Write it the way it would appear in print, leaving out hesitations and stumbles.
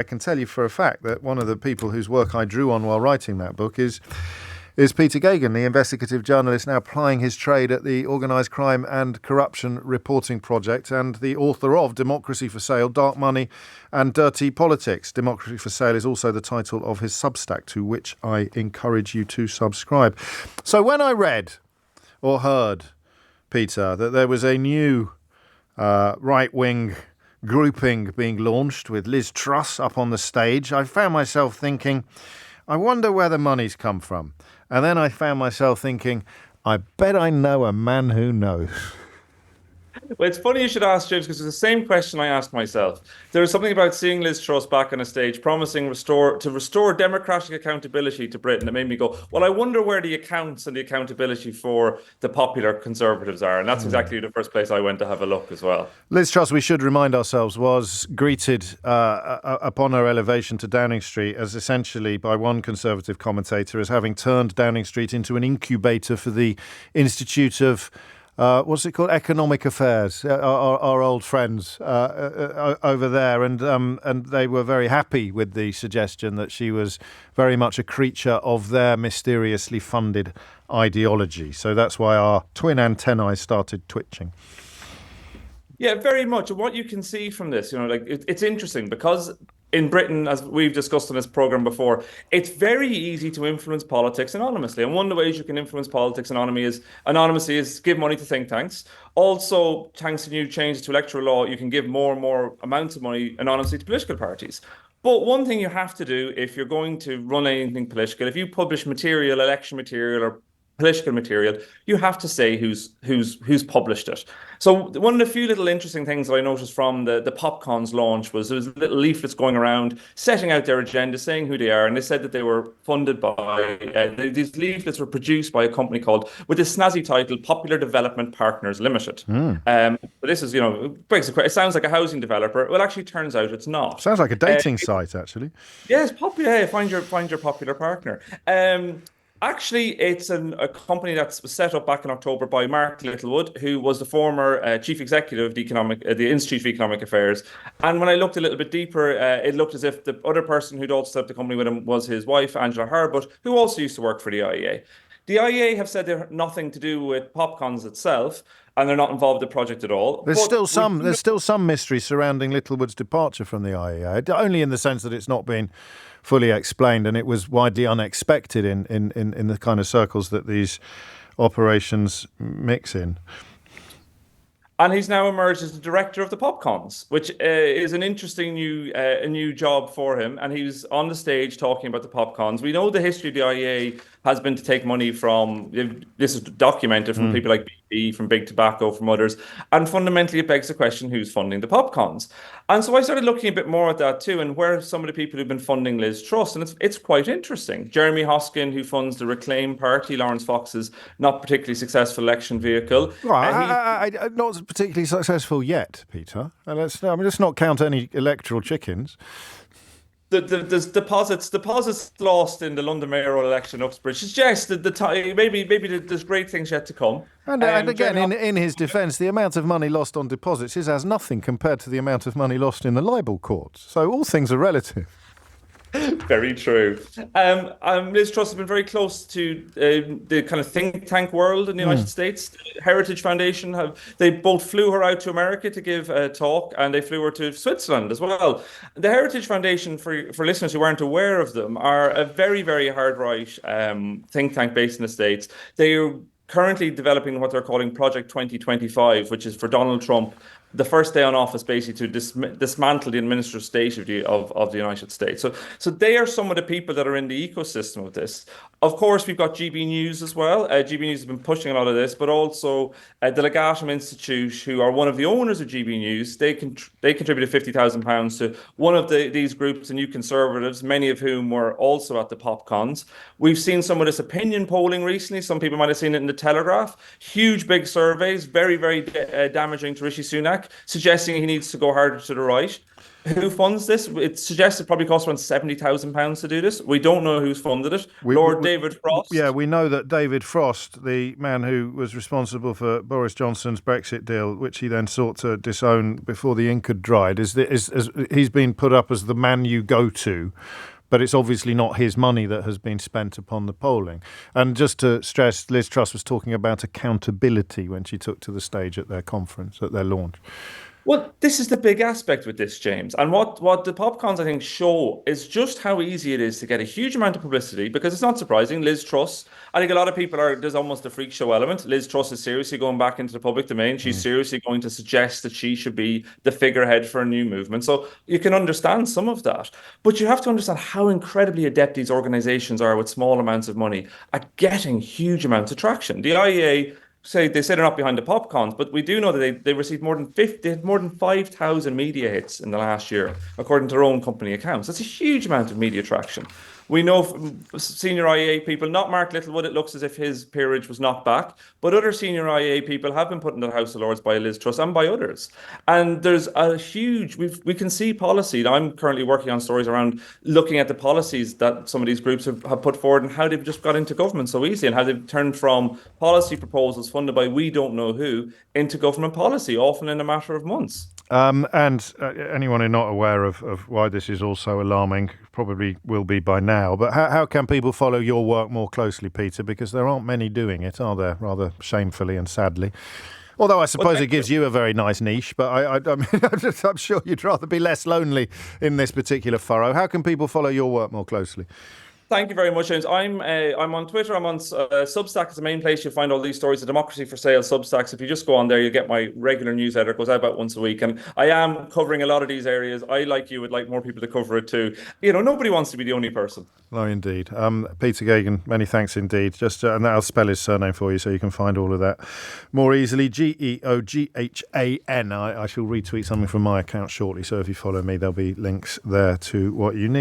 I can tell you for a fact that one of the people whose work I drew on while writing that book is Peter Geoghegan, the investigative journalist now plying his trade at the Organised Crime and Corruption Reporting Project and the author of Democracy for Sale, Dark Money and Dirty Politics. Democracy for Sale is also the title of his Substack, to which I encourage you to subscribe. So when I read or heard, Peter, that there was a new right-wing grouping being launched with Liz Truss up on the stage, I found myself thinking, I wonder where the money's come from. And then I found myself thinking, I bet I know a man who knows. Well, it's funny you should ask, James, because it's the same question I asked myself. There was something about seeing Liz Truss back on a stage promising to restore democratic accountability to Britain that made me go, well, I wonder where the accounts and the accountability for the popular Conservatives are. And that's exactly the first place I went to have a look as well. Liz Truss, we should remind ourselves, was greeted upon her elevation to Downing Street as essentially by one Conservative commentator as having turned Downing Street into an incubator for the Institute of what's it called? Economic Affairs, our old friends over there. And they were very happy with the suggestion that she was very much a creature of their mysteriously funded ideology. So that's why our twin antennae started twitching. Yeah, very much. And what you can see from this, it's interesting because in Britain, as we've discussed on this program before, it's very easy to influence politics anonymously. And one of the ways you can influence politics anonymously is give money to think tanks. Also, thanks to new changes to electoral law, you can give more and more amounts of money anonymously to political parties. But one thing you have to do if you're going to run anything political, if you publish material, election material, or political material, you have to say who's published it. So one of the few little interesting things that I noticed from the PopCons launch was there was little leaflets going around setting out their agenda, saying who they are, and they said that they were funded by these leaflets were produced by a company called, with this snazzy title, Popular Development Partners Limited. But this is, it sounds like a housing developer. Well, actually, turns out it's not. Sounds like a dating site, actually. Yes, popular. Find your popular partner. Actually, it's a company that was set up back in October by Mark Littlewood, who was the former chief executive of the Institute of Economic Affairs. And when I looked a little bit deeper, it looked as if the other person who'd also set up the company with him was his wife, Angela Harbutt, who also used to work for the IEA. The IEA have said they're nothing to do with PopCons itself, and they're not involved in the project at all. There's still some mystery surrounding Littlewood's departure from the IEA, only in the sense that it's not been fully explained, and it was widely unexpected in the kind of circles that these operations mix in. And he's now emerged as the director of the PopCons, which is an interesting new job for him. And he was on the stage talking about the PopCons. We know the history of the IEA has been to take money from, this is documented from people like BP, from Big Tobacco, from others. And fundamentally, it begs the question, who's funding the PopCons? And so I started looking a bit more at that too, and where are some of the people who've been funding Liz Truss? And it's quite interesting. Jeremy Hoskin, who funds the Reclaim Party, Lawrence Fox's not particularly successful election vehicle. Right, not particularly successful yet, Peter. Let's not count any electoral chickens. There's deposits lost in the London mayoral election Uxbridge suggest that maybe there's great things yet to come. And again, in his defence, the amount of money lost on deposits is as nothing compared to the amount of money lost in the libel courts. So all things are relative. Very true. Liz Truss has been very close to the kind of think tank world in the United States. Heritage Foundation they both flew her out to America to give a talk, and they flew her to Switzerland as well. The Heritage Foundation, for listeners who aren't aware of them, are a very, very hard right think tank based in the States. They are currently developing what they're calling Project 2025, which is for Donald Trump, the first day on office, basically to dismantle the administrative state of the United States. So they are some of the people that are in the ecosystem of this. Of course, we've got GB News as well. GB News has been pushing a lot of this, but also the Legatum Institute, who are one of the owners of GB News, they contributed £50,000 to one of these groups, the New Conservatives, many of whom were also at the PopCons. We've seen some of this opinion polling recently. Some people might have seen it in the Telegraph. Huge, big surveys, very, very damaging to Rishi Sunak, suggesting he needs to go harder to the right. Who funds this? It suggests it probably costs around £70,000 to do this. We don't know who's funded it. We, Lord we, David Yeah, Frost. we know that David Frost, the man who was responsible for Boris Johnson's Brexit deal, which he then sought to disown before the ink had dried, he's been put up as the man you go to. But it's obviously not his money that has been spent upon the polling. And just to stress, Liz Truss was talking about accountability when she took to the stage at their conference, at their launch. Well, this is the big aspect with this, James. And what the PopCons, I think, show is just how easy it is to get a huge amount of publicity, because it's not surprising. Liz Truss, I think a lot of people there's almost a freak show element. Liz Truss is seriously going back into the public domain. She's seriously going to suggest that she should be the figurehead for a new movement. So you can understand some of that. But you have to understand how incredibly adept these organizations are with small amounts of money at getting huge amounts of traction. The IEA they say they're not behind the popcorns, but we do know that they received more than 5,000 media hits in the last year, according to their own company accounts. That's a huge amount of media traction. We know from senior IEA people, not Mark Littlewood, it looks as if his peerage was not back, but other senior IEA people have been put in the House of Lords by Liz Truss and by others. And there's a huge, we can see policy. Now, I'm currently working on stories around looking at the policies that some of these groups have put forward and how they've just got into government so easily, and how they've turned from policy proposals funded by we don't know who into government policy, often in a matter of months. Anyone who's not aware of why this is also alarming probably will be by now. But how can people follow your work more closely, Peter? Because there aren't many doing it, are there? Rather shamefully and sadly. Although I suppose it gives you a very nice niche, but I mean, I'm sure you'd rather be less lonely in this particular furrow. How can people follow your work more closely? Thank you very much, James. I'm on Twitter. I'm on Substack. It's the main place you'll find all these stories. The Democracy for Sale Substacks. If you just go on there, you get my regular newsletter. It goes out about once a week, and I am covering a lot of these areas. I, like you, would like more people to cover it too. You know, nobody wants to be the only person. No, indeed. Peter Geoghegan, many thanks indeed. And I'll spell his surname for you so you can find all of that more easily. Geoghan. I shall retweet something from my account shortly. So if you follow me, there'll be links there to what you need.